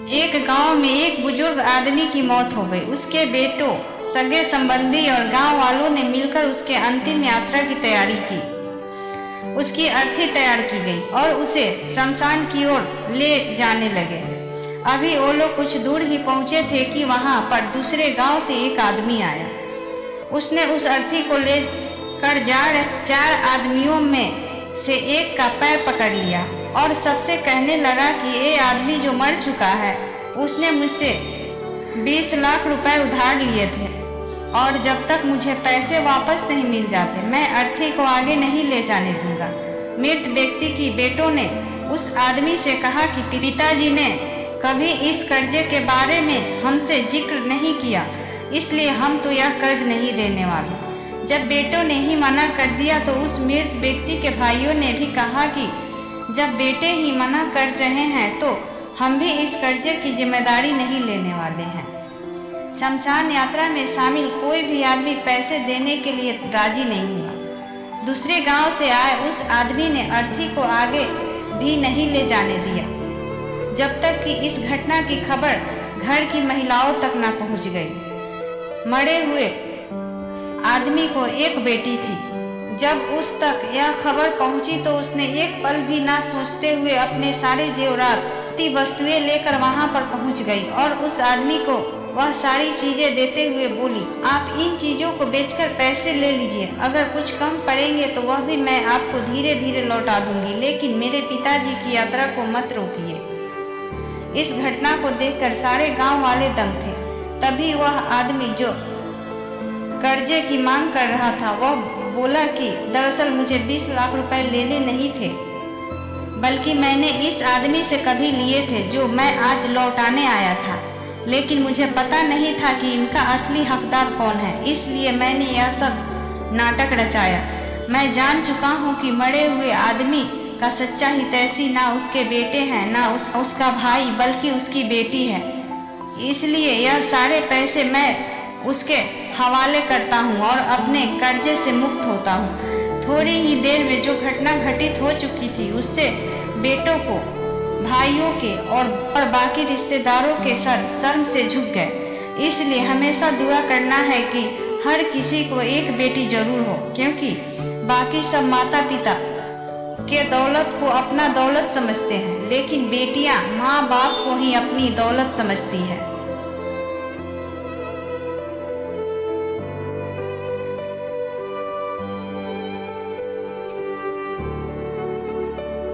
एक गांव में एक बुजुर्ग आदमी की मौत हो गई। उसके बेटों, सगे संबंधी और गांव वालों ने मिलकर उसके अंतिम यात्रा की तैयारी की। उसकी अर्थी तैयार की गई और उसे शमशान की ओर ले जाने लगे। अभी वो लोग कुछ दूर ही पहुंचे थे कि वहां पर दूसरे गांव से एक आदमी आया। उसने उस अर्थी को लेकर जा रहे 4 आदमियों में से एक का पैर पकड़ लिया और सबसे कहने लगा कि ये आदमी जो मर चुका है, उसने मुझसे 20 लाख रुपए उधार लिए थे और जब तक मुझे पैसे वापस नहीं मिल जाते, मैं अर्थी को आगे नहीं ले जाने दूंगा। मृत व्यक्ति की बेटों ने उस आदमी से कहा कि पिताजी ने कभी इस कर्जे के बारे में हमसे जिक्र नहीं किया, इसलिए हम तो यह कर्ज नहीं देने वाले। जब बेटों ने ही मना कर दिया तो उस मृत व्यक्ति के भाइयों ने भी कहा कि जब बेटे ही मना कर रहे हैं तो हम भी इस कर्जे की जिम्मेदारी नहीं लेने वाले हैं। शमशान यात्रा में शामिल कोई भी आदमी पैसे देने के लिए राजी नहीं हुआ। दूसरे गांव से आए उस आदमी ने अर्थी को आगे भी नहीं ले जाने दिया जब तक कि इस घटना की खबर घर की महिलाओं तक न पहुंच गई। मरे हुए आदमी को एक बेटी थी। जब उस तक यह खबर पहुंची तो उसने एक पल भी ना सोचते हुए अपने सारे जेवरात, वस्तुएं लेकर वहां पर पहुंच गई और उस आदमी को वह सारी चीजें देते हुए बोली, आप इन चीजों को बेचकर पैसे ले लीजिए, अगर कुछ कम पड़ेंगे तो वह भी मैं आपको धीरे धीरे लौटा दूंगी, लेकिन मेरे पिताजी की यात्रा को मत रोकिए। इस घटना को देखकर सारे गांव वाले दंग थे। तभी वह आदमी जो कर्जे की मांग कर रहा था, वह बोला कि दरअसल मुझे 20 लाख रुपए लेने नहीं थे, बल्कि मैंने इस आदमी से कभी लिए थे जो मैं आज लौटाने आया था, लेकिन मुझे पता नहीं था कि इनका असली हकदार कौन है, इसलिए मैंने यह सब नाटक रचाया। मैं जान चुका हूँ कि मरे हुए आदमी का सच्चा हितैषी ना उसके बेटे हैं ना उसका भाई, बल्कि उसकी बेटी है। इसलिए यह सारे पैसे मैं उसके हवाले करता हूँ और अपने कर्जे से मुक्त होता हूँ। थोड़ी ही देर में जो घटना घटित हो चुकी थी उससे बेटों को, भाइयों के और बाकी रिश्तेदारों के सर शर्म से झुक गए। इसलिए हमेशा दुआ करना है कि हर किसी को एक बेटी जरूर हो, क्योंकि बाकी सब माता पिता के दौलत को अपना दौलत समझते हैं, लेकिन बेटियां माँ बाप को ही अपनी दौलत समझती है।